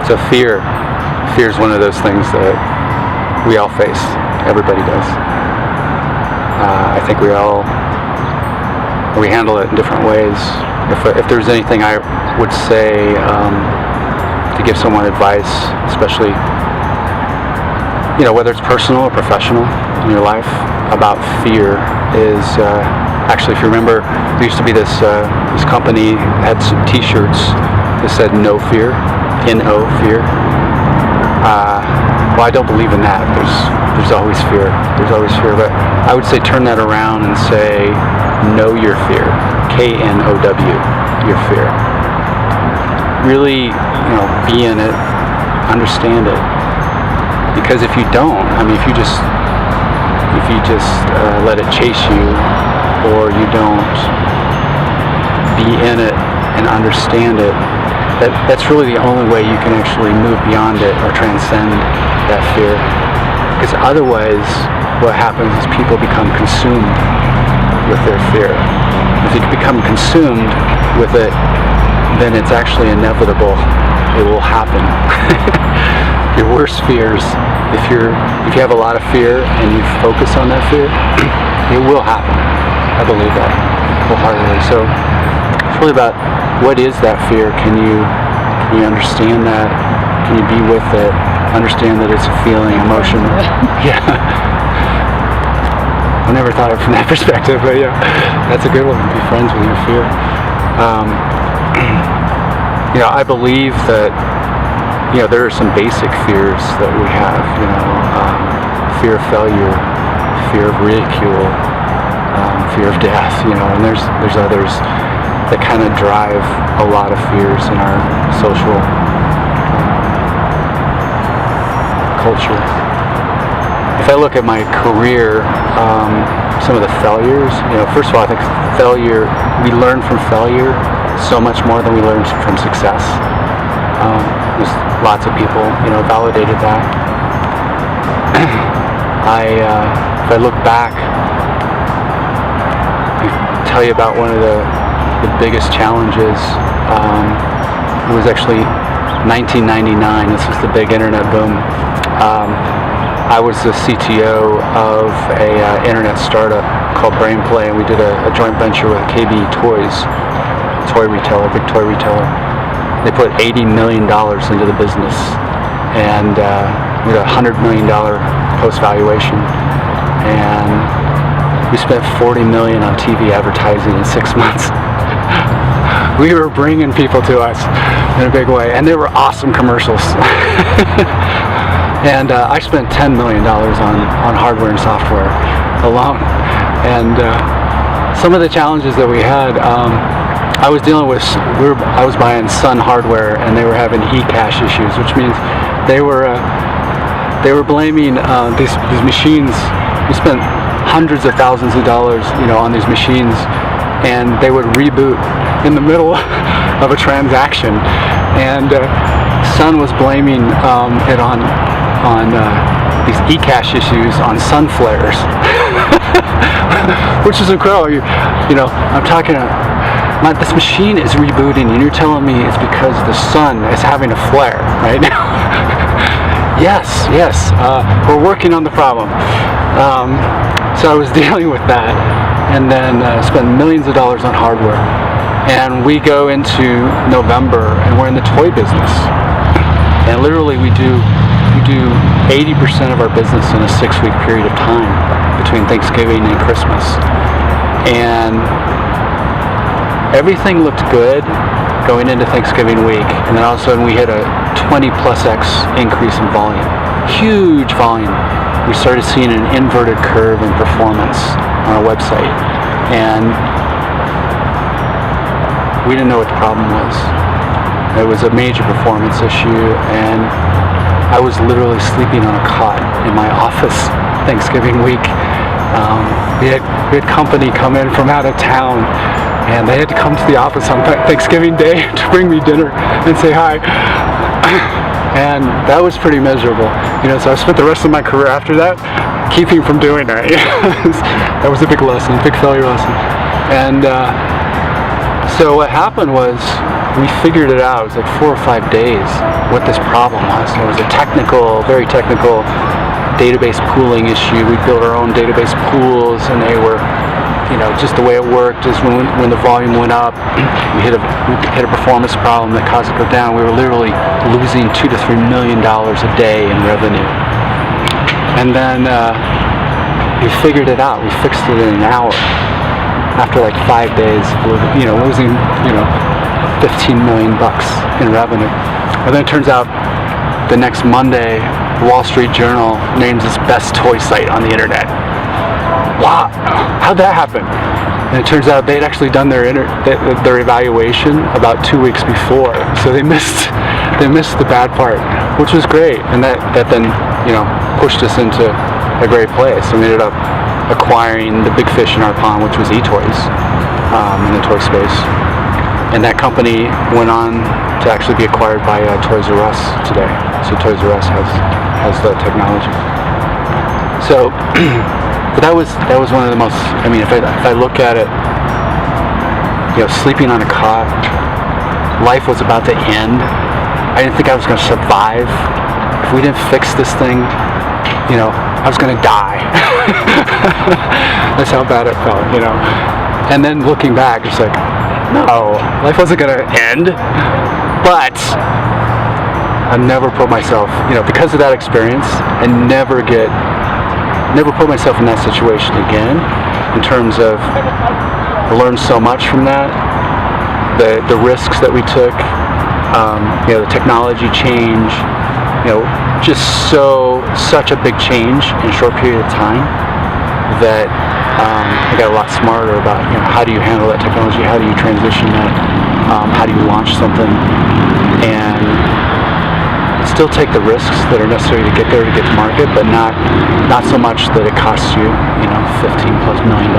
So fear is one of those things that we all face. Everybody does. I think we handle it in different ways. If there's anything I would say to give someone advice, especially, whether it's personal or professional in your life, about fear is actually, if you remember, there used to be this company had some T-shirts that said "No Fear," N-O, fear. Well, I don't believe in that. There's always fear. There's always fear. But I would say turn that around and say, know your fear. K-N-O-W, your fear. Really, be in it, understand it. Because if you don't, if you just let it chase you, or you don't be in it and understand it, that's really the only way you can actually move beyond it or transcend that fear. Because otherwise, what happens is people become consumed with their fear. If you become consumed with it, then it's actually inevitable. It will happen. Your worst fears, if you have a lot of fear and you focus on that fear, it will happen. I believe that wholeheartedly. So it's really about, what is that fear? Can you understand that? Can you be with it? Understand that it's a feeling, emotion. Yeah. I never thought of it from that perspective, but yeah, that's a good one. Be friends with your fear. I believe that there are some basic fears that we have. Fear of failure, fear of ridicule, fear of death. And there's others that kind of drive a lot of fears in our social culture. If I look at my career, some of the failures, first of all, I think we learn from failure so much more than we learn from success. There's lots of people, validated that. If I look back, I tell you about one of the biggest challenges. It was actually 1999. This was the big internet boom. I was the CTO of a internet startup called Brainplay, and we did a joint venture with KB Toys, big toy retailer. They put $80 million into the business, and we had a $100 million post valuation, and we spent $40 million on TV advertising in 6 months. We were bringing people to us in a big way, and they were awesome commercials. And I spent $10 million on hardware and software alone. And some of the challenges that we had, I was dealing with, I was buying Sun hardware, and they were having e-cache issues, which means they were blaming these machines. We spent hundreds of thousands of dollars, on these machines, and they would reboot in the middle of a transaction, and Sun was blaming it on these e-cache issues on Sun flares, which is incredible. I'm talking. This machine is rebooting, and you're telling me it's because the sun is having a flare right now. Yes. We're working on the problem. So I was dealing with that, and then spent millions of dollars on hardware. And we go into November, and we're in the toy business. And literally, we do 80% of our business in a 6-week period of time between Thanksgiving and Christmas. And everything looked good going into Thanksgiving week, and then all of a sudden we hit a 20+x increase in volume. Huge volume. We started seeing an inverted curve in performance on our website, and we didn't know what the problem was. It was a major performance issue, and I was literally sleeping on a cot in my office Thanksgiving week. We had company come in from out of town, and they had to come to the office on Thanksgiving Day to bring me dinner and say hi. And that was pretty miserable. So I spent the rest of my career after that keeping from doing that. That was a big lesson, big failure lesson. And so what happened was, we figured it out. It was like 4 or 5 days what this problem was. It was a technical, very technical database pooling issue. We built our own database pools, and they were, just the way it worked is when the volume went up, we hit a performance problem that caused it to go down. We were literally losing $2 to $3 million a day in revenue. And then we figured it out. We fixed it in an hour. After like 5 days, losing 15 million bucks in revenue. And then it turns out the next Monday, the Wall Street Journal names its best toy site on the internet. Wow, how'd that happen? And it turns out they'd actually done their evaluation about 2 weeks before, so they missed the bad part, which was great, and that then pushed us into a great place. So we ended up acquiring the big fish in our pond, which was eToys, in the toy space. And that company went on to actually be acquired by Toys R Us today. So Toys R Us has the technology. So, but that was one of the most. I mean, if I look at it, sleeping on a cot, life was about to end. I didn't think I was going to survive. If we didn't fix this thing, I was going to die. That's how bad it felt, And then looking back, it's like, no, life wasn't going to end. But I never put myself, because of that experience, I never put myself in that situation again. In terms of, I learned so much from that. The risks that we took, the technology change, just such a big change in a short period of time that I got a lot smarter about how do you handle that technology, how do you transition that, how do you launch something, and still take the risks that are necessary to get there, to get to market, but not so much that it costs you $15+ million.